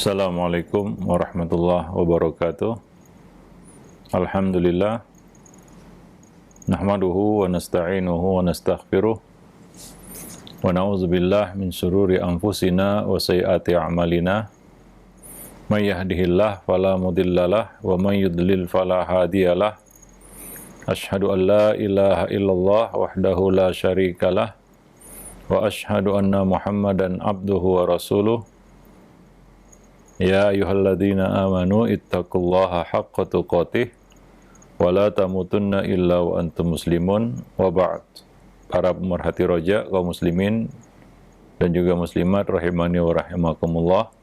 Assalamualaikum warahmatullahi wabarakatuh. Alhamdulillah. Nahmaduhu wa nasta'inuhu wa nastaghfiruh. Wa na'udzubillah min syururi anfusina wa sayyiati a'malina. May yahdihillah fala mudhillalah wa may yudlil fala hadiyalah. Asyhadu an la ilaha illallah wahdahu la syarikalah wa asyhadu anna Muhammadan abduhu wa rasuluh. Ya ayyuhalladzina amanu ittaqullaha haqqa tuqatih wa la tamutunna illa wa antum muslimun wa ba'd. Para pemerhati roja kaum muslimin dan juga muslimat rahimani wa rahimakumullah.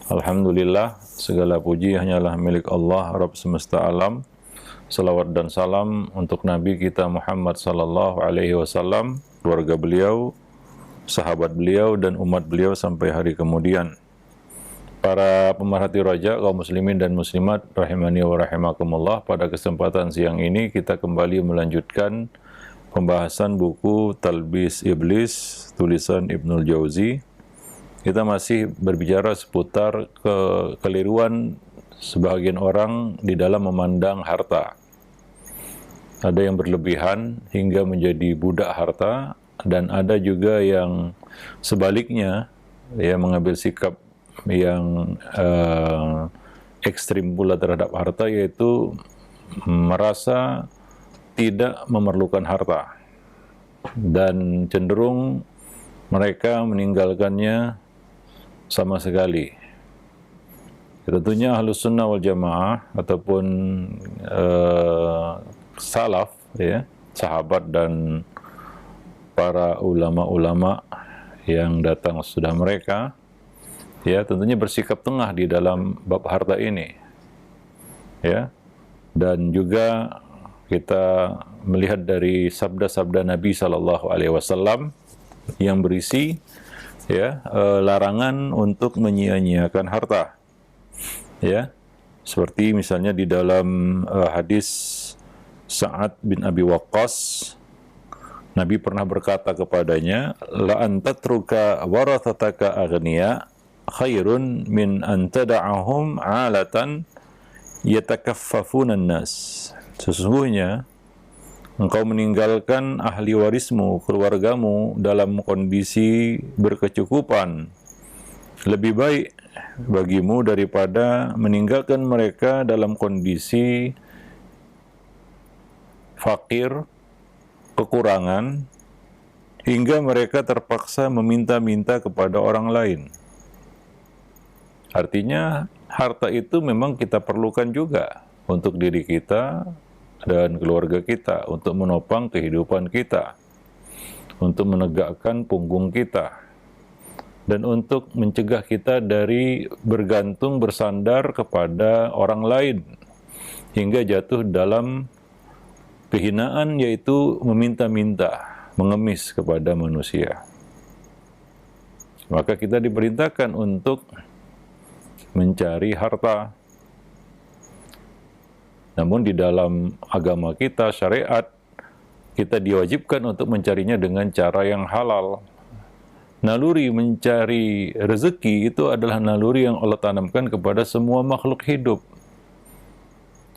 Alhamdulillah, segala puji hanyalah milik Allah Rabb semesta alam. Salawat dan salam untuk Nabi kita Muhammad sallallahu alaihi wasallam, keluarga beliau, sahabat beliau dan umat beliau sampai hari kemudian. Para pemerhati roja, kaum muslimin dan muslimat rahimani wa rahimakumullah, pada kesempatan siang ini kita kembali melanjutkan pembahasan buku Talbis Iblis tulisan Ibnul Jauzi. Kita masih berbicara seputar kekeliruan sebagian orang di dalam memandang harta. Ada yang berlebihan hingga menjadi budak harta, dan ada juga yang sebaliknya, ya, mengambil sikap yang ekstrim pula terhadap harta, yaitu merasa tidak memerlukan harta dan cenderung mereka meninggalkannya sama sekali. Tentunya Ahlus Sunnah wal Jamaah ataupun salaf, ya, sahabat dan para ulama-ulama yang datang sesudah mereka, ya, tentunya bersikap tengah di dalam bab harta ini, ya. Dan juga kita melihat dari sabda-sabda Nabi Sallallahu Alaihi Wasallam yang berisi, ya, larangan untuk menyia-nyiakan harta, ya. Seperti misalnya di dalam hadis Sa'ad bin Abi Waqqas, Nabi pernah berkata kepadanya, la antatruka warathataka aghniya khairun min an tada'ahum 'alatan yatakaffafunan nas. Sesungguhnya engkau meninggalkan ahli warismu, keluargamu dalam kondisi berkecukupan lebih baik bagimu daripada meninggalkan mereka dalam kondisi fakir, kekurangan, hingga mereka terpaksa meminta-minta kepada orang lain. Artinya, harta itu memang kita perlukan juga untuk diri kita dan keluarga kita, untuk menopang kehidupan kita, untuk menegakkan punggung kita, dan untuk mencegah kita dari bergantung bersandar kepada orang lain, hingga jatuh dalam kehinaan, yaitu meminta-minta, mengemis kepada manusia. Maka kita diperintahkan untuk mencari harta. Namun di dalam agama kita, syariat, kita diwajibkan untuk mencarinya dengan cara yang halal. Naluri mencari rezeki itu adalah naluri yang Allah tanamkan kepada semua makhluk hidup.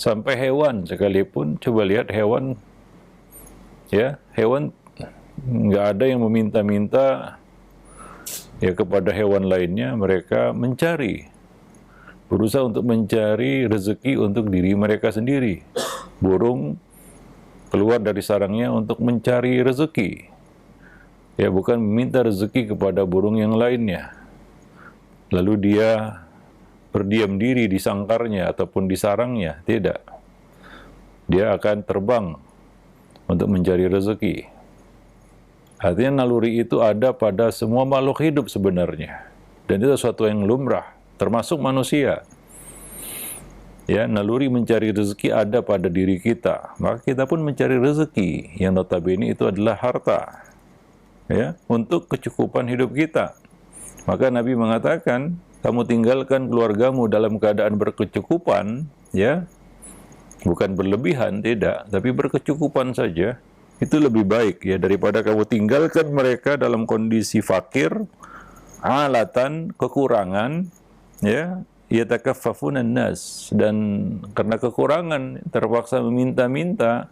Sampai hewan sekalipun, coba lihat hewan, ya, hewan nggak ada yang meminta-minta, ya, kepada hewan lainnya. Mereka berusaha untuk mencari rezeki untuk diri mereka sendiri. Burung keluar dari sarangnya untuk mencari rezeki, ya, bukan meminta rezeki kepada burung yang lainnya. Lalu dia berdiam diri di sangkarnya ataupun di sarangnya. Tidak. Dia akan terbang untuk mencari rezeki. Artinya naluri itu ada pada semua makhluk hidup sebenarnya. Dan itu sesuatu yang lumrah, termasuk manusia. Ya, naluri mencari rezeki ada pada diri kita. Maka kita pun mencari rezeki yang notabene itu adalah harta, ya, untuk kecukupan hidup kita. Maka Nabi mengatakan, kamu tinggalkan keluargamu dalam keadaan berkecukupan, ya, bukan berlebihan, tidak, tapi berkecukupan saja. Itu lebih baik, ya, daripada kamu tinggalkan mereka dalam kondisi fakir, alatan, kekurangan, Ya, yatakaffafunan nas, dan karena kekurangan terpaksa meminta-minta,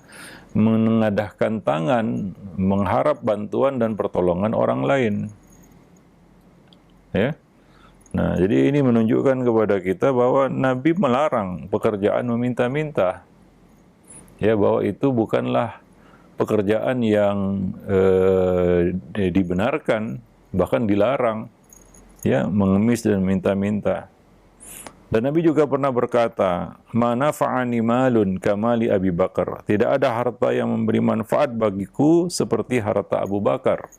mengadahkan tangan, mengharap bantuan dan pertolongan orang lain. Ya. Nah, jadi ini menunjukkan kepada kita bahwa Nabi melarang pekerjaan meminta-minta. Ya, bahwa itu bukanlah pekerjaan yang dibenarkan, bahkan dilarang. Ya, mengemis dan minta-minta. Dan Nabi juga pernah berkata, "Mana fa'ani malun kamali Abi Bakar." Tidak ada harta yang memberi manfaat bagiku seperti harta Abu Bakar,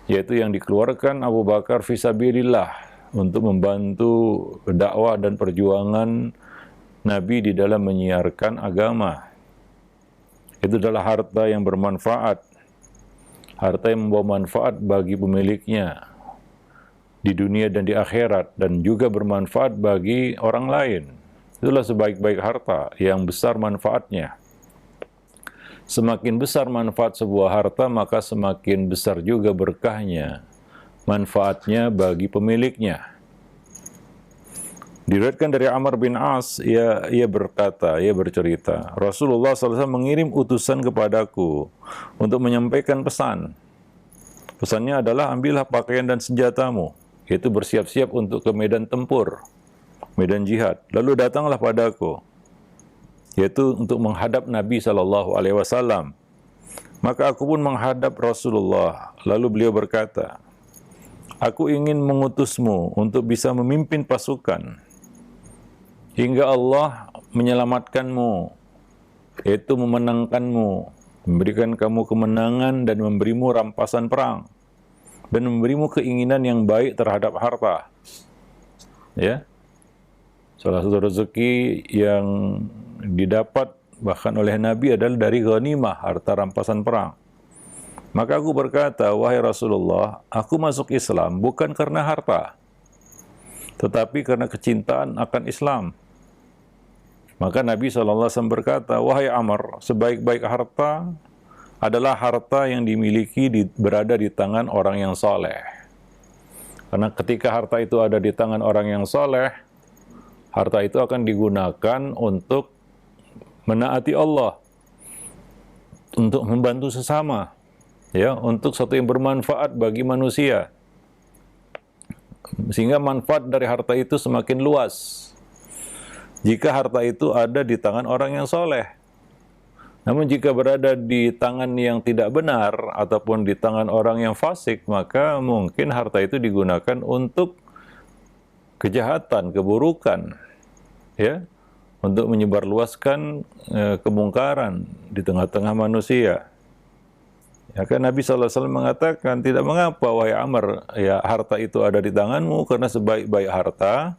yaitu yang dikeluarkan Abu Bakar fisabilillah untuk membantu dakwah dan perjuangan Nabi di dalam menyiarkan agama. Itu adalah harta yang bermanfaat, harta yang membawa manfaat bagi pemiliknya di dunia dan di akhirat, dan juga bermanfaat bagi orang lain. Itulah sebaik-baik harta yang besar manfaatnya. Semakin besar manfaat sebuah harta, maka semakin besar juga berkahnya, manfaatnya bagi pemiliknya. Diriwayatkan dari Amr bin As, ia bercerita, Rasulullah SAW mengirim utusan kepadaku untuk menyampaikan pesan. Pesannya adalah, ambillah pakaian dan senjatamu, yaitu bersiap-siap untuk ke medan tempur, medan jihad. Lalu datanglah padaku, yaitu untuk menghadap Nabi SAW. Maka aku pun menghadap Rasulullah. Lalu beliau berkata, aku ingin mengutusmu untuk bisa memimpin pasukan hingga Allah menyelamatkanmu, yaitu memenangkanmu, memberikan kamu kemenangan dan memberimu rampasan perang, dan memberimu keinginan yang baik terhadap harta. Ya, salah satu rezeki yang didapat bahkan oleh Nabi adalah dari ghanimah, harta rampasan perang. Maka aku berkata, wahai Rasulullah, aku masuk Islam bukan karena harta, tetapi karena kecintaan akan Islam. Maka Nabi SAW berkata, wahai Amr, sebaik-baik harta adalah harta yang dimiliki berada di tangan orang yang soleh. Karena ketika harta itu ada di tangan orang yang soleh, harta itu akan digunakan untuk menaati Allah, untuk membantu sesama, ya, untuk sesuatu yang bermanfaat bagi manusia. Sehingga manfaat dari harta itu semakin luas jika harta itu ada di tangan orang yang soleh. Namun jika berada di tangan yang tidak benar ataupun di tangan orang yang fasik, maka mungkin harta itu digunakan untuk kejahatan, keburukan, ya, untuk menyebarluaskan kemungkaran di tengah-tengah manusia. Ya kan Nabi SAW mengatakan, tidak mengapa wahai Amr, ya, harta itu ada di tanganmu, karena sebaik-baik harta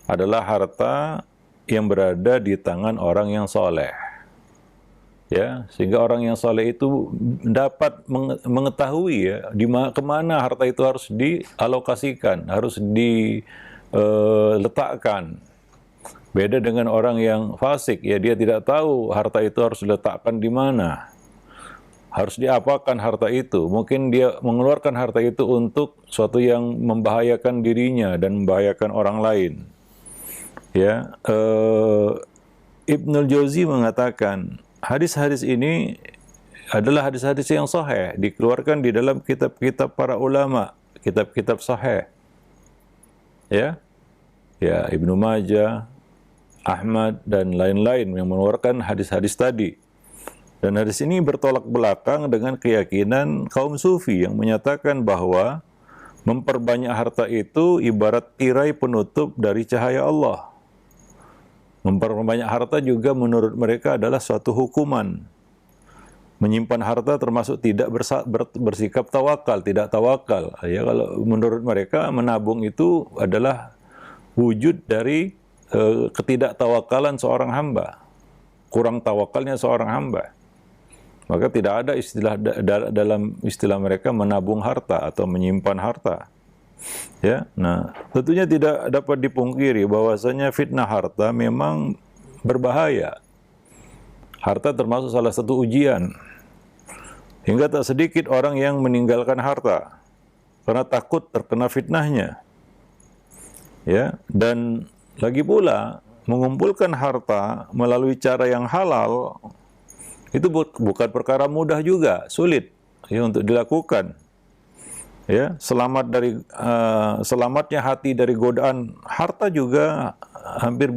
adalah harta yang berada di tangan orang yang soleh. Ya, sehingga orang yang soleh itu dapat mengetahui, ya, kemana harta itu harus dialokasikan, harus diletakkan. Beda dengan orang yang fasik, ya, dia tidak tahu harta itu harus diletakkan di mana, harus diapakan harta itu. Mungkin dia mengeluarkan harta itu untuk sesuatu yang membahayakan dirinya dan membahayakan orang lain. Ya, Ibnul Jauzi mengatakan, hadis-hadis ini adalah hadis-hadis yang sahih, dikeluarkan di dalam kitab-kitab para ulama, kitab-kitab sahih. Ya, Ibnu Majah, Ahmad, dan lain-lain yang mengeluarkan hadis-hadis tadi. Dan hadis ini bertolak belakang dengan keyakinan kaum sufi yang menyatakan bahwa memperbanyak harta itu ibarat tirai penutup dari cahaya Allah. Memperbanyak harta juga menurut mereka adalah suatu hukuman. Menyimpan harta termasuk tidak bersikap tawakal, tidak tawakal. Ya, kalau menurut mereka menabung itu adalah wujud dari ketidaktawakalan seorang hamba, kurang tawakalnya seorang hamba. Maka tidak ada istilah dalam istilah mereka menabung harta atau menyimpan harta. Ya, nah, tentunya tidak dapat dipungkiri bahwasanya fitnah harta memang berbahaya. Harta termasuk salah satu ujian. Hingga tak sedikit orang yang meninggalkan harta karena takut terkena fitnahnya. Ya, dan lagi pula mengumpulkan harta melalui cara yang halal itu bukan perkara mudah juga, sulit ya untuk dilakukan. Ya, selamatnya hati dari godaan harta juga hampir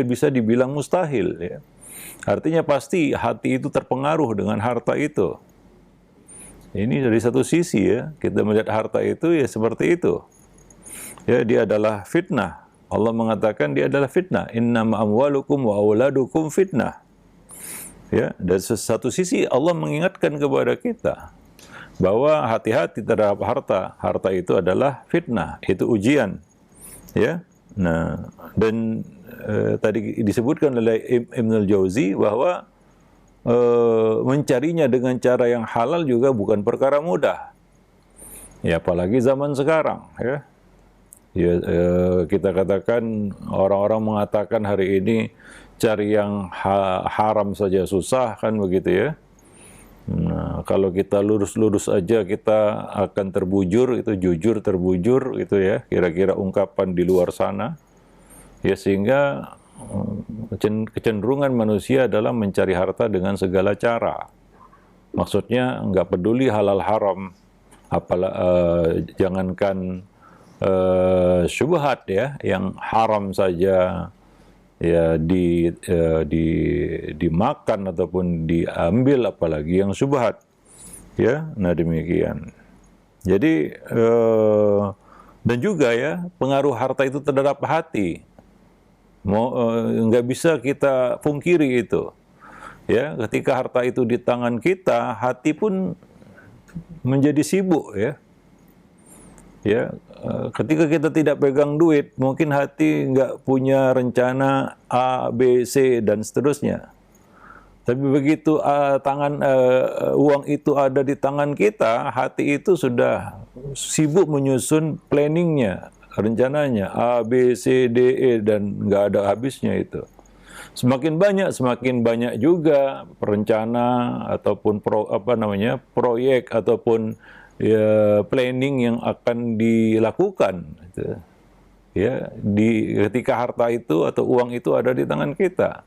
bisa dibilang mustahil ya. Artinya pasti hati itu terpengaruh dengan harta itu. Ini dari satu sisi ya, kita melihat harta itu ya seperti itu. Ya, dia adalah fitnah. Allah mengatakan dia adalah fitnah. Innama amwalukum wa auladukum fitnah. Ya, dari satu sisi Allah mengingatkan kepada kita bahwa hati-hati terhadap harta. Harta itu adalah fitnah, itu ujian. Ya. Nah, dan tadi disebutkan oleh Ibnul Jauzi bahwa mencarinya dengan cara yang halal juga bukan perkara mudah. Ya, apalagi zaman sekarang, ya. Ya, kita katakan orang-orang mengatakan hari ini cari yang haram saja susah, kan begitu ya. Nah, kalau kita lurus-lurus aja kita akan terbujur, itu jujur terbujur itu ya, kira-kira ungkapan di luar sana. Ya, sehingga kecenderungan manusia adalah mencari harta dengan segala cara. Maksudnya nggak peduli halal haram, jangankan syubhat ya, yang haram saja ya dimakan ataupun diambil, apalagi yang syubhat ya. Nah, demikian. Jadi dan juga ya pengaruh harta itu terhadap hati. Nggak bisa kita pungkiri itu. Ya, ketika harta itu di tangan kita, hati pun menjadi sibuk ya. Ya, ketika kita tidak pegang duit, mungkin hati nggak punya rencana A, B, C dan seterusnya. Tapi begitu uang itu ada di tangan kita, hati itu sudah sibuk menyusun planningnya, rencananya A, B, C, D, E, dan nggak ada habisnya itu. Semakin banyak juga perencana ataupun proyek ataupun ya, planning yang akan dilakukan. Gitu. Ya, ketika harta itu atau uang itu ada di tangan kita.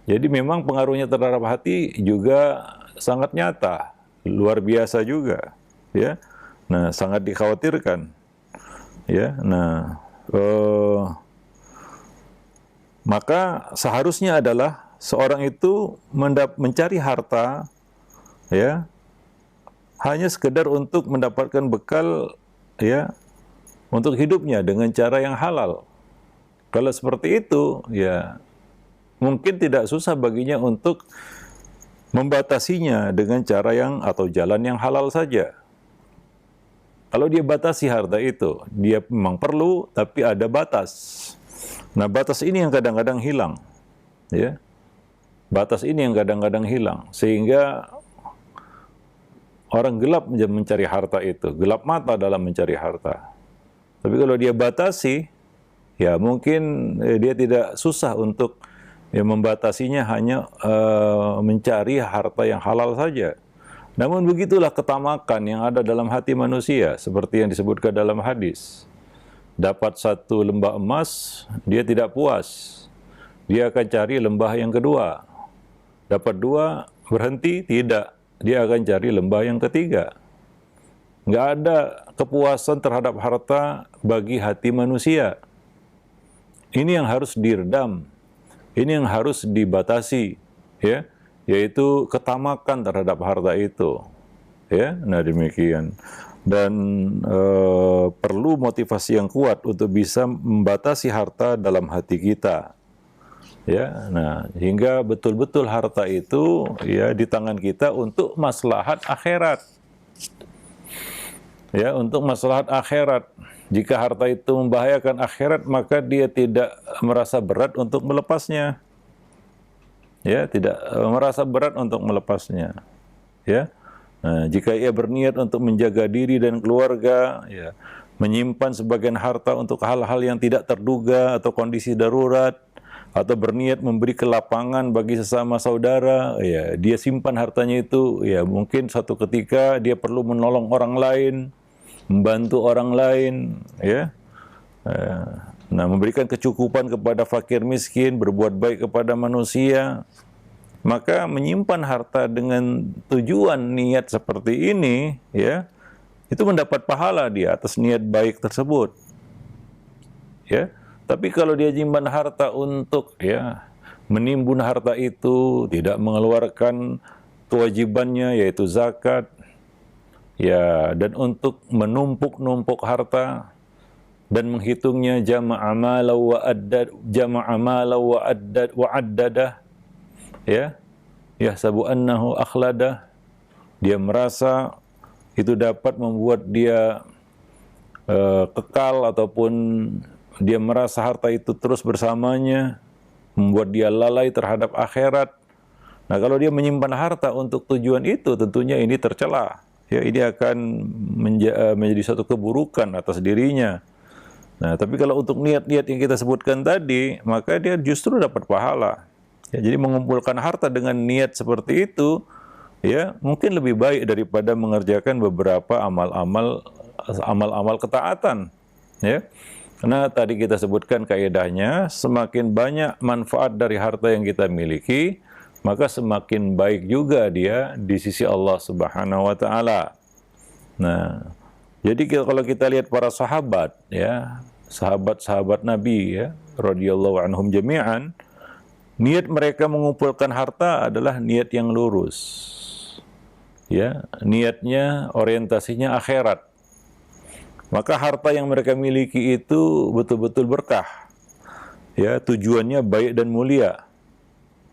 Jadi memang pengaruhnya terhadap hati juga sangat nyata, luar biasa juga. Ya, nah sangat dikhawatirkan. Ya, nah. Maka seharusnya adalah seorang itu mencari harta ya hanya sekedar untuk mendapatkan bekal ya untuk hidupnya dengan cara yang halal. Kalau seperti itu ya mungkin tidak susah baginya untuk membatasinya dengan cara yang atau jalan yang halal saja. Kalau dia batasi harta itu, dia memang perlu tapi ada batas. Nah, batas ini yang kadang-kadang hilang, ya. Batas ini yang kadang-kadang hilang, sehingga orang gelap mencari harta itu, gelap mata dalam mencari harta. Tapi kalau dia batasi, ya mungkin dia tidak susah untuk ya, membatasinya hanya mencari harta yang halal saja. Namun begitulah ketamakan yang ada dalam hati manusia, seperti yang disebutkan dalam hadis. Dapat satu lembah emas, dia tidak puas. Dia akan cari lembah yang kedua. Dapat dua, berhenti, tidak. Dia akan cari lembah yang ketiga. Nggak ada kepuasan terhadap harta bagi hati manusia. Ini yang harus diredam. Ini yang harus dibatasi, ya, yaitu ketamakan terhadap harta itu. Ya, nah demikian. Dan perlu motivasi yang kuat untuk bisa membatasi harta dalam hati kita. Ya, nah hingga betul-betul harta itu ya di tangan kita untuk maslahat akhirat. Ya, untuk maslahat akhirat. Jika harta itu membahayakan akhirat, maka dia tidak merasa berat untuk melepasnya. Ya, tidak merasa berat untuk melepasnya. Ya. Nah, jika ia berniat untuk menjaga diri dan keluarga, ya, menyimpan sebagian harta untuk hal-hal yang tidak terduga atau kondisi darurat, atau berniat memberi kelapangan bagi sesama saudara, ya, dia simpan hartanya itu, ya, mungkin suatu ketika dia perlu menolong orang lain, membantu orang lain, ya. Nah, memberikan kecukupan kepada fakir miskin, berbuat baik kepada manusia, maka menyimpan harta dengan tujuan niat seperti ini, ya, itu mendapat pahala dia atas niat baik tersebut. Ya, tapi kalau dia nyimpan harta untuk, ya, menimbun harta itu, tidak mengeluarkan kewajibannya yaitu zakat, ya, dan untuk menumpuk-numpuk harta dan menghitungnya jama'a mala wa addadah, ya, yahsabu annahu akhlada, dia merasa itu dapat membuat dia kekal, ataupun dia merasa harta itu terus bersamanya, membuat dia lalai terhadap akhirat. Nah, kalau dia menyimpan harta untuk tujuan itu, tentunya ini tercela. Ya, ini akan menjadi satu keburukan atas dirinya. Nah, tapi kalau untuk niat-niat yang kita sebutkan tadi, maka dia justru dapat pahala. Ya, jadi mengumpulkan harta dengan niat seperti itu, ya, mungkin lebih baik daripada mengerjakan beberapa amal-amal ketaatan. Ya, karena tadi kita sebutkan kaidahnya, semakin banyak manfaat dari harta yang kita miliki, maka semakin baik juga dia di sisi Allah Subhanahu wa taala. Nah, jadi kalau kita lihat para sahabat, ya, sahabat-sahabat Nabi, ya, radhiyallahu anhum jami'an, niat mereka mengumpulkan harta adalah niat yang lurus. Ya, niatnya orientasinya akhirat. Maka harta yang mereka miliki itu betul-betul berkah. Ya, tujuannya baik dan mulia.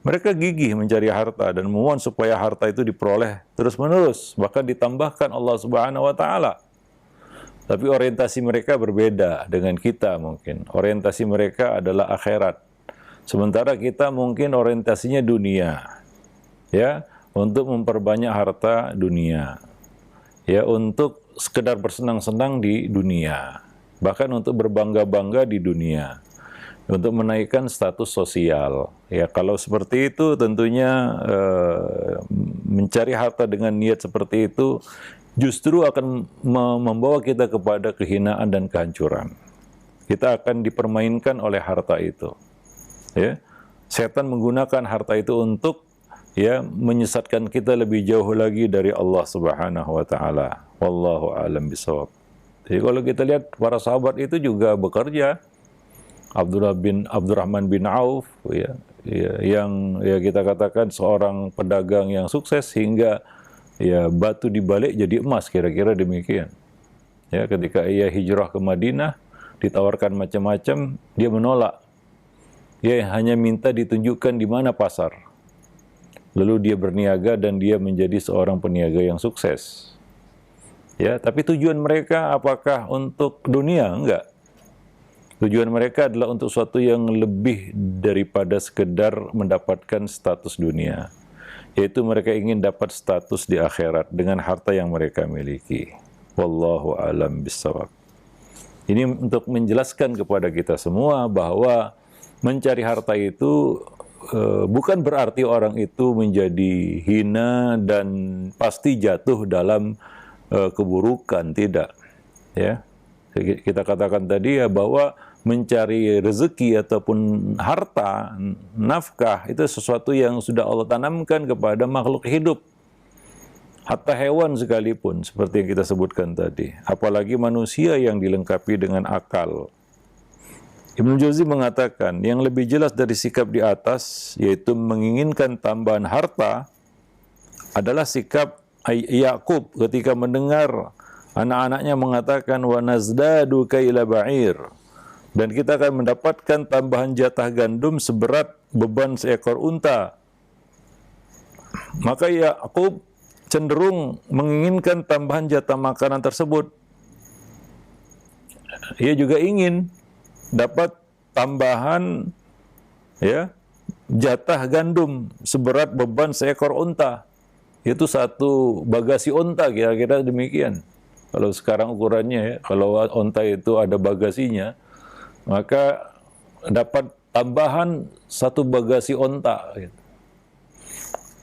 Mereka gigih mencari harta dan memohon supaya harta itu diperoleh terus-menerus, bahkan ditambahkan Allah Subhanahu wa taala. Tapi orientasi mereka berbeda dengan kita mungkin. Orientasi mereka adalah akhirat. Sementara kita mungkin orientasinya dunia. Ya, untuk memperbanyak harta dunia. Ya, untuk sekedar bersenang-senang di dunia. Bahkan untuk berbangga-bangga di dunia. Untuk menaikkan status sosial. Ya, kalau seperti itu tentunya mencari harta dengan niat seperti itu justru akan membawa kita kepada kehinaan dan kehancuran. Kita akan dipermainkan oleh harta itu. Ya, setan menggunakan harta itu untuk, ya, menyesatkan kita lebih jauh lagi dari Allah Subhanahu wa taala. Wallahu a'lam bishawab. Jadi kalau kita lihat para sahabat itu juga bekerja. Abdurrahman bin Auf, ya, yang, ya, kita katakan seorang pedagang yang sukses hingga, ya, batu dibalik jadi emas, kira-kira demikian. Ya, ketika ia hijrah ke Madinah, ditawarkan macam-macam, dia menolak. Dia hanya minta ditunjukkan di mana pasar. Lalu dia berniaga dan dia menjadi seorang peniaga yang sukses. Ya, tapi tujuan mereka apakah untuk dunia? Enggak. Tujuan mereka adalah untuk sesuatu yang lebih daripada sekedar mendapatkan status dunia. Yaitu mereka ingin dapat status di akhirat dengan harta yang mereka miliki. Wallahu a'lam bishawab. Ini untuk menjelaskan kepada kita semua bahwa mencari harta itu bukan berarti orang itu menjadi hina dan pasti jatuh dalam keburukan, tidak. Ya, kita katakan tadi, ya, bahwa mencari rezeki ataupun harta, nafkah, itu sesuatu yang sudah Allah tanamkan kepada makhluk hidup. Hatta hewan sekalipun, seperti yang kita sebutkan tadi. Apalagi manusia yang dilengkapi dengan akal. Ibnu Jauzi mengatakan, yang lebih jelas dari sikap di atas, yaitu menginginkan tambahan harta, adalah sikap Yakub ketika mendengar anak-anaknya mengatakan, wa nazdadu kaila ba'ir, dan kita akan mendapatkan tambahan jatah gandum seberat beban seekor unta. Maka Yakub cenderung menginginkan tambahan jatah makanan tersebut. Ia juga ingin dapat tambahan, ya, jatah gandum seberat beban seekor unta. Itu satu bagasi unta, kira-kira demikian. Kalau sekarang ukurannya, ya, kalau unta itu ada bagasinya, maka dapat tambahan satu bagasi unta.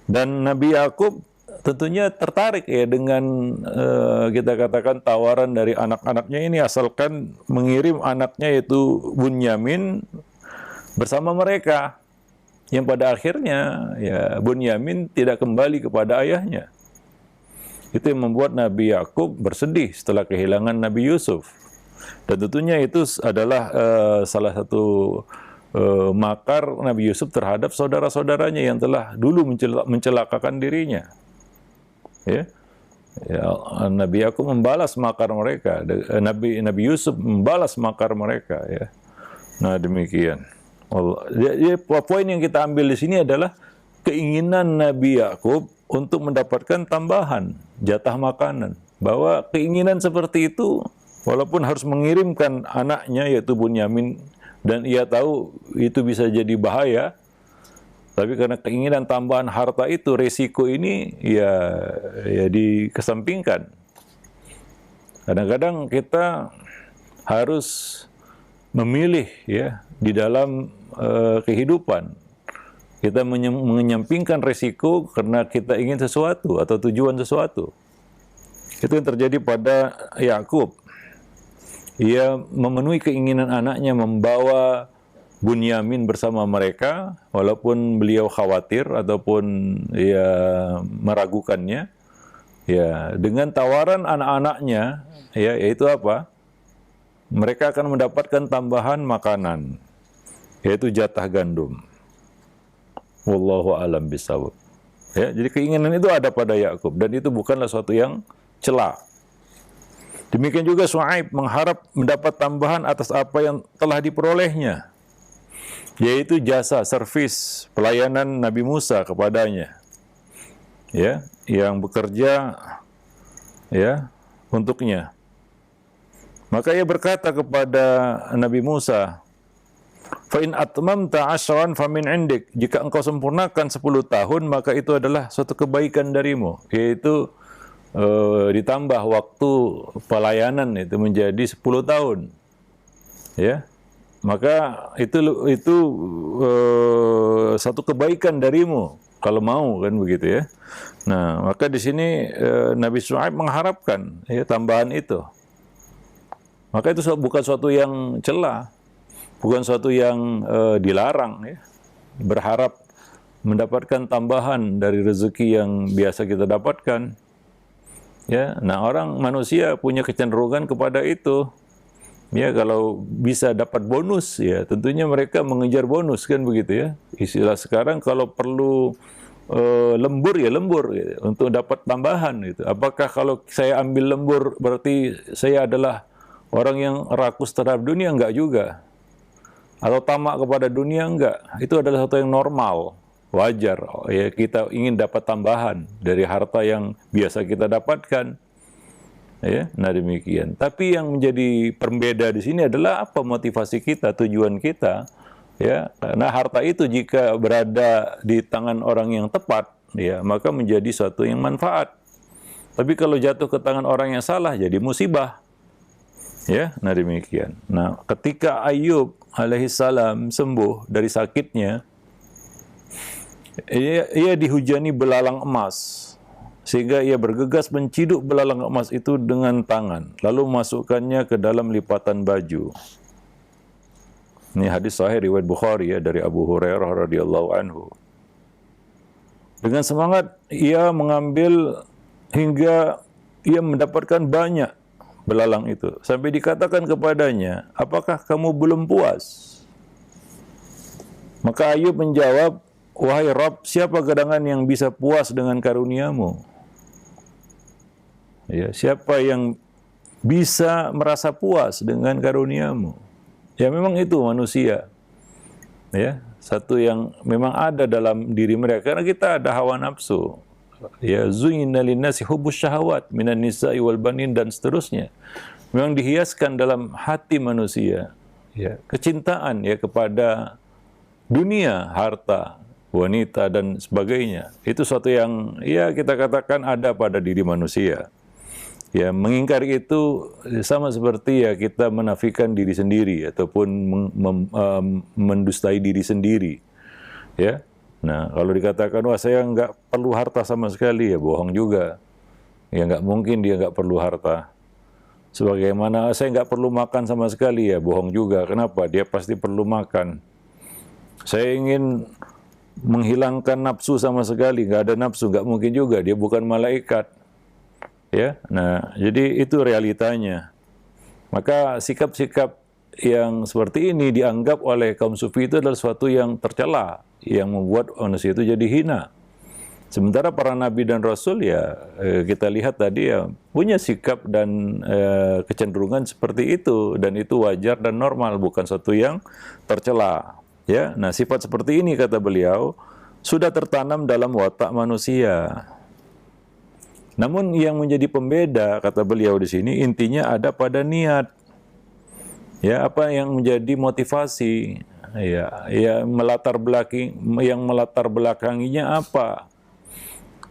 Dan Nabi Yakub tentunya tertarik ya dengan kita katakan tawaran dari anak-anaknya ini, asalkan mengirim anaknya yaitu Bunyamin bersama mereka, yang pada akhirnya ya Bunyamin tidak kembali kepada ayahnya. Itu yang membuat Nabi Yakub bersedih setelah kehilangan Nabi Yusuf. Dan tentunya itu adalah salah satu makar Nabi Yusuf terhadap saudara-saudaranya yang telah dulu mencelakakan dirinya. Ya, Nabi Yakub membalas makar mereka, Nabi Yusuf membalas makar mereka. Ya, nah demikian. Jadi poin yang kita ambil di sini adalah keinginan Nabi Yakub untuk mendapatkan tambahan jatah makanan. Bahwa keinginan seperti itu, walaupun harus mengirimkan anaknya yaitu Bunyamin, dan ia tahu itu bisa jadi bahaya, tapi karena keinginan tambahan harta itu, resiko ini ya dikesampingkan. Kadang-kadang kita harus memilih ya di dalam kehidupan. Kita menyampingkan resiko karena kita ingin sesuatu atau tujuan sesuatu. Itu yang terjadi pada Yakub. Ia memenuhi keinginan anaknya membawa Bunyamin bersama mereka, walaupun beliau khawatir ataupun ya meragukannya. Ya, dengan tawaran anak-anaknya, ya yaitu apa? Mereka akan mendapatkan tambahan makanan, yaitu jatah gandum. Wallahu a'lam bishawab. Ya, jadi keinginan itu ada pada Yakub dan itu bukanlah suatu yang celak. Demikian juga Shu'aib mengharap mendapat tambahan atas apa yang telah diperolehnya, yaitu jasa servis pelayanan Nabi Musa kepadanya, ya, yang bekerja ya untuknya. Maka ia berkata kepada Nabi Musa, "Fa in atmamta 'ashran fa min 'indik." Jika engkau sempurnakan 10 tahun, maka itu adalah suatu kebaikan darimu, yaitu ditambah waktu pelayanan itu menjadi 10 tahun. Ya. Maka itu satu kebaikan darimu kalau mau, kan begitu ya. Nah, maka di sini Nabi Shu'aib mengharapkan ya tambahan itu. Maka itu bukan suatu yang cela, bukan suatu yang dilarang ya. Berharap mendapatkan tambahan dari rezeki yang biasa kita dapatkan. Ya, nah orang manusia punya kecenderungan kepada itu. Ya, kalau bisa dapat bonus, ya tentunya mereka mengejar bonus, kan begitu ya. Istilah sekarang kalau perlu lembur ya lembur gitu, untuk dapat tambahan gitu. Apakah kalau saya ambil lembur berarti saya adalah orang yang rakus terhadap dunia? Enggak juga. Atau tamak kepada dunia? Enggak. Itu adalah sesuatu yang normal, wajar. Ya, kita ingin dapat tambahan dari harta yang biasa kita dapatkan. Ya, nah demikian. Tapi yang menjadi pembeda di sini adalah apa motivasi kita, tujuan kita. Ya, karena harta itu jika berada di tangan orang yang tepat, ya, maka menjadi suatu yang manfaat. Tapi kalau jatuh ke tangan orang yang salah, jadi musibah. Ya, nah demikian. Nah, ketika Ayub alaihissalam sembuh dari sakitnya, ia dihujani belalang emas. Sehingga ia bergegas menciduk belalang emas itu dengan tangan, lalu memasukkannya ke dalam lipatan baju. Ini hadis sahih riwayat Bukhari ya, dari Abu Hurairah radhiyallahu anhu. Dengan semangat ia mengambil hingga ia mendapatkan banyak belalang itu, sampai dikatakan kepadanya, "Apakah kamu belum puas?" Maka Ayub menjawab, "Wahai Rabb, siapa gerangan yang bisa puas dengan karuniamu?" Ya, siapa yang bisa merasa puas dengan karuniamu? Ya memang itu manusia. Ya, satu yang memang ada dalam diri mereka, karena kita ada hawa nafsu. Ya, zuyyina linnasi hubbus syahawat minan nisa'i wal banin dan seterusnya. Memang dihiaskan dalam hati manusia, ya, kecintaan ya kepada dunia, harta, wanita dan sebagainya. Itu suatu yang ya kita katakan ada pada diri manusia. Ya, mengingkari itu sama seperti ya kita menafikan diri sendiri ataupun mendustai diri sendiri. Ya. Nah, kalau dikatakan, wah saya nggak perlu harta sama sekali, ya bohong juga. Ya nggak mungkin dia nggak perlu harta. Sebagaimana saya nggak perlu makan sama sekali, ya bohong juga. Kenapa? Dia pasti perlu makan. Saya ingin menghilangkan nafsu sama sekali, nggak ada nafsu, nggak mungkin juga. Dia bukan malaikat. Ya, nah jadi itu realitanya. Maka sikap-sikap yang seperti ini dianggap oleh kaum sufi itu adalah sesuatu yang tercela, yang membuat manusia itu jadi hina. Sementara para nabi dan rasul ya kita lihat tadi ya punya sikap dan kecenderungan seperti itu, dan itu wajar dan normal, bukan sesuatu yang tercela. Ya, nah sifat seperti ini kata beliau sudah tertanam dalam watak manusia. Namun yang menjadi pembeda kata beliau di sini intinya ada pada niat. Ya, apa yang menjadi motivasi? Ya melatar belakanginya apa?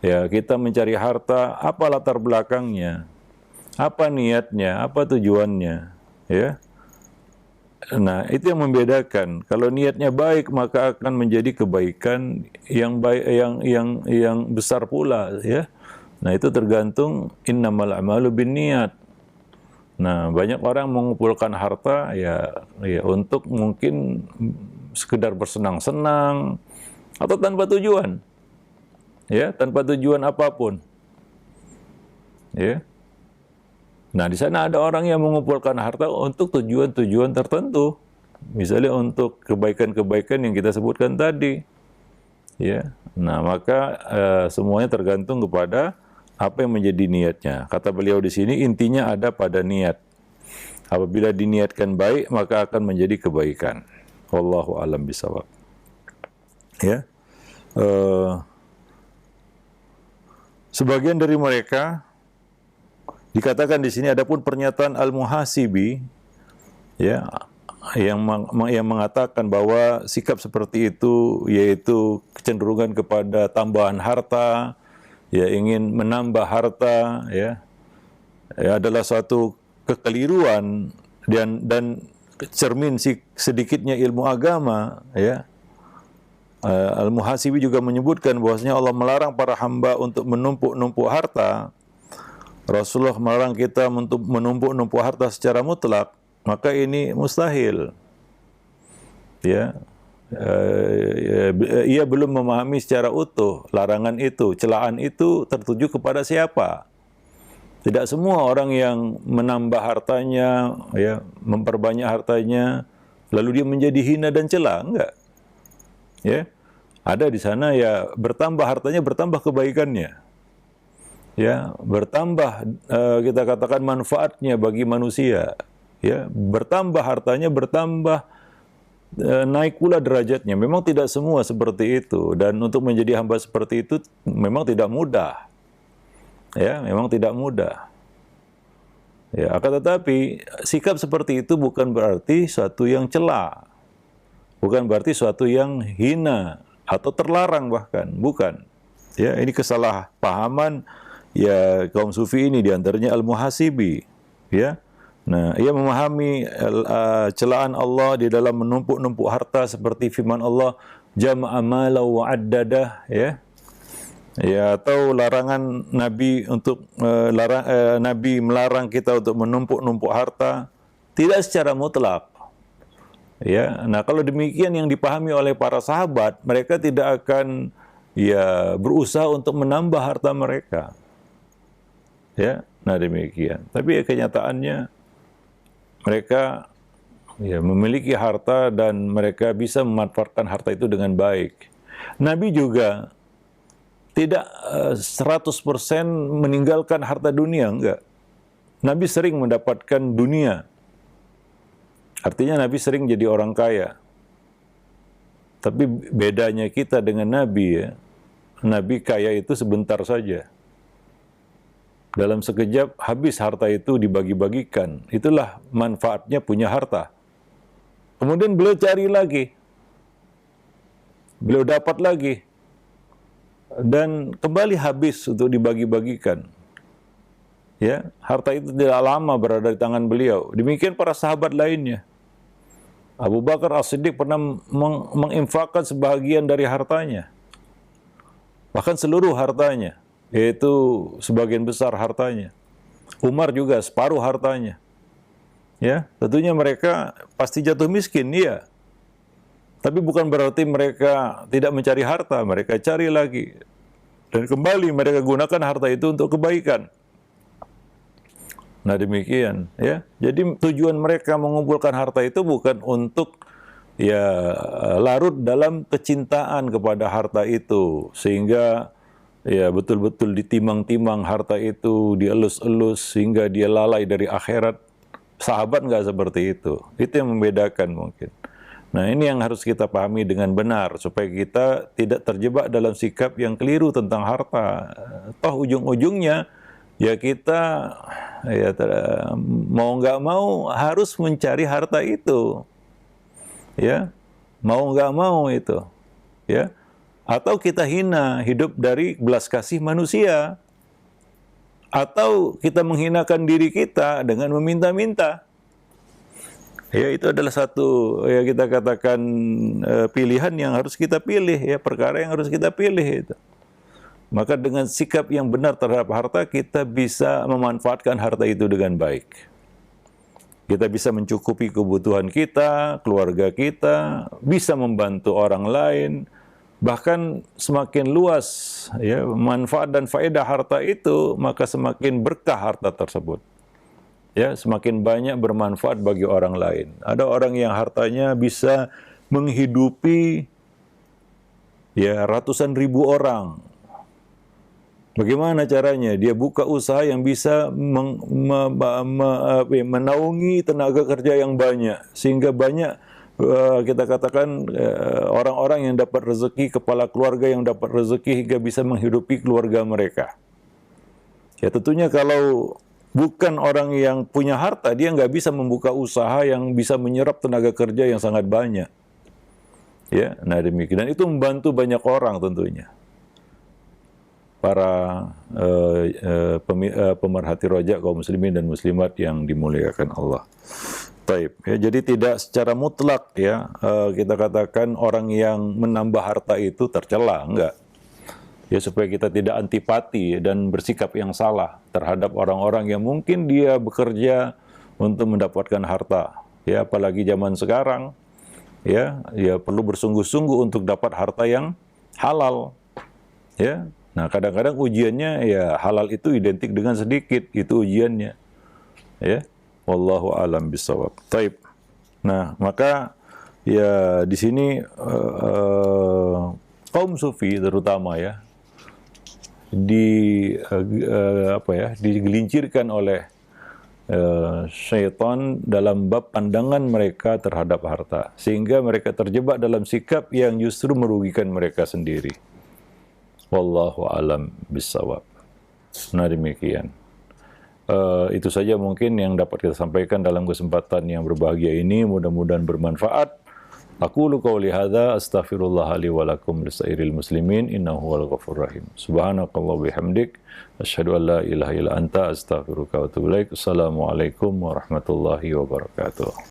Ya, kita mencari harta, apa latar belakangnya? Apa niatnya? Apa tujuannya? Ya. Nah, itu yang membedakan. Kalau niatnya baik, maka akan menjadi kebaikan yang baik, yang besar pula, ya. Nah, itu tergantung innamal a'malu binniyat. Nah, banyak orang mengumpulkan harta ya untuk mungkin sekedar bersenang-senang atau tanpa tujuan. Ya, tanpa tujuan apapun. Ya. Nah, di sana ada orang yang mengumpulkan harta untuk tujuan-tujuan tertentu. Misalnya untuk kebaikan-kebaikan yang kita sebutkan tadi. Ya. Nah, maka semuanya tergantung kepada apa yang menjadi niatnya. Kata beliau di sini intinya ada pada niat. Apabila diniatkan baik, maka akan menjadi kebaikan. Wallahu a'lam bishawab. Ya. Sebagian dari mereka dikatakan di sini adapun pernyataan al-muhasibi ya yang mengatakan bahwa sikap seperti itu yaitu kecenderungan kepada tambahan harta, ya ingin menambah harta, ya adalah suatu kekeliruan dan cermin sedikitnya ilmu agama, ya. Al-Muhasibi juga menyebutkan bahwasanya Allah melarang para hamba untuk menumpuk-numpuk harta. Rasulullah melarang kita untuk menumpuk-numpuk harta secara mutlak, maka ini mustahil. Ya. Ia belum memahami secara utuh larangan itu, celaan itu tertuju kepada siapa. Tidak semua orang yang menambah hartanya, ya, memperbanyak hartanya, lalu dia menjadi hina dan cela, enggak. Ya, ada di sana ya bertambah hartanya, bertambah kebaikannya, ya bertambah kita katakan manfaatnya bagi manusia, ya bertambah hartanya, bertambah naik pula derajatnya. Memang tidak semua seperti itu, dan untuk menjadi hamba seperti itu memang tidak mudah, ya memang tidak mudah. Ya, akan tetapi sikap seperti itu bukan berarti suatu yang cela. Bukan berarti suatu yang hina atau terlarang, bahkan bukan. Ya, ini kesalahpahaman ya kaum sufi ini, diantaranya Al-Muhasibi. Ya, nah ia memahami celaan Allah di dalam menumpuk-numpuk harta seperti firman Allah jama'a mala wa addadah, ya. Ya, atau larangan Nabi untuk Nabi melarang kita untuk menumpuk-numpuk harta tidak secara mutlak. Ya, nah kalau demikian yang dipahami oleh para sahabat, mereka tidak akan ya berusaha untuk menambah harta mereka. Ya, nah demikian. Tapi ya, kenyataannya mereka ya memiliki harta dan mereka bisa memanfaatkan harta itu dengan baik. Nabi juga tidak 100% meninggalkan harta dunia, enggak. Nabi sering mendapatkan dunia. Artinya Nabi sering jadi orang kaya. Tapi bedanya kita dengan Nabi, ya, Nabi kaya itu sebentar saja. Dalam sekejap habis harta itu dibagi-bagikan. Itulah manfaatnya punya harta. Kemudian beliau cari lagi. Beliau dapat lagi. Dan kembali habis untuk dibagi-bagikan. Ya, harta itu tidak lama berada di tangan beliau. Demikian para sahabat lainnya. Abu Bakar As-Siddiq pernah menginfakkan sebahagian dari hartanya. bahkan seluruh hartanya, yaitu sebagian besar hartanya. Umar juga separuh hartanya. Ya, tentunya mereka pasti jatuh miskin, iya. Tapi bukan berarti mereka tidak mencari harta, mereka cari lagi. Dan kembali mereka gunakan harta itu untuk kebaikan. Nah demikian, ya. Jadi tujuan mereka mengumpulkan harta itu bukan untuk ya larut dalam kecintaan kepada harta itu, sehingga ya betul-betul ditimang-timang harta itu, dielus-elus sehingga dia lalai dari akhirat. Sahabat nggak seperti itu. Itu yang membedakan mungkin. Nah ini yang harus kita pahami dengan benar supaya kita tidak terjebak dalam sikap yang keliru tentang harta. Toh ujung-ujungnya ya kita ya mau nggak mau harus mencari harta itu. Ya, mau nggak mau itu. Ya. Atau kita hina hidup dari belas kasih manusia. Atau kita menghinakan diri kita dengan meminta-minta. Ya itu adalah satu ya kita katakan pilihan yang harus kita pilih ya, perkara yang harus kita pilih itu. Maka dengan sikap yang benar terhadap harta kita bisa memanfaatkan harta itu dengan baik. Kita bisa mencukupi kebutuhan kita, keluarga kita, bisa membantu orang lain. Bahkan semakin luas ya manfaat dan faedah harta itu, maka semakin berkah harta tersebut. Ya, semakin banyak bermanfaat bagi orang lain. Ada orang yang hartanya bisa menghidupi ya ratusan ribu orang. Bagaimana caranya? Dia buka usaha yang bisa menaungi tenaga kerja yang banyak, sehingga banyak kita katakan orang-orang yang dapat rezeki, kepala keluarga yang dapat rezeki hingga bisa menghidupi keluarga mereka. Ya tentunya kalau bukan orang yang punya harta, dia nggak bisa membuka usaha yang bisa menyerap tenaga kerja yang sangat banyak. Ya, nah demikian. Dan itu membantu banyak orang tentunya. Para pemerhati rojak kaum muslimin dan muslimat yang dimuliakan Allah. Taib. Ya, jadi tidak secara mutlak ya kita katakan orang yang menambah harta itu tercela, enggak. Ya supaya kita tidak antipati dan bersikap yang salah terhadap orang-orang yang mungkin dia bekerja untuk mendapatkan harta. Ya apalagi zaman sekarang ya perlu bersungguh-sungguh untuk dapat harta yang halal. Ya. Nah, kadang-kadang ujiannya ya halal itu identik dengan sedikit, itu ujiannya. Ya. Wallahu a'lam bishawab. Taib. Nah, maka ya di sini kaum sufi terutama ya digelincirkan oleh syaitan dalam bab pandangan mereka terhadap harta, sehingga mereka terjebak dalam sikap yang justru merugikan mereka sendiri. Wallahu a'lam bishawab. Nah, demikian. Itu saja mungkin yang dapat kita sampaikan dalam kesempatan yang berbahagia ini. Mudah-mudahan bermanfaat. Aqulu qawli hadza astaghfirullah li wa lakum lisairil muslimin innahu huwal ghafurur rahim. Subhanakallah bihamdik asyhadu an la ilaha illa anta astaghfiruka wa atubu ilaik. Assalamualaikum warahmatullahi wabarakatuh.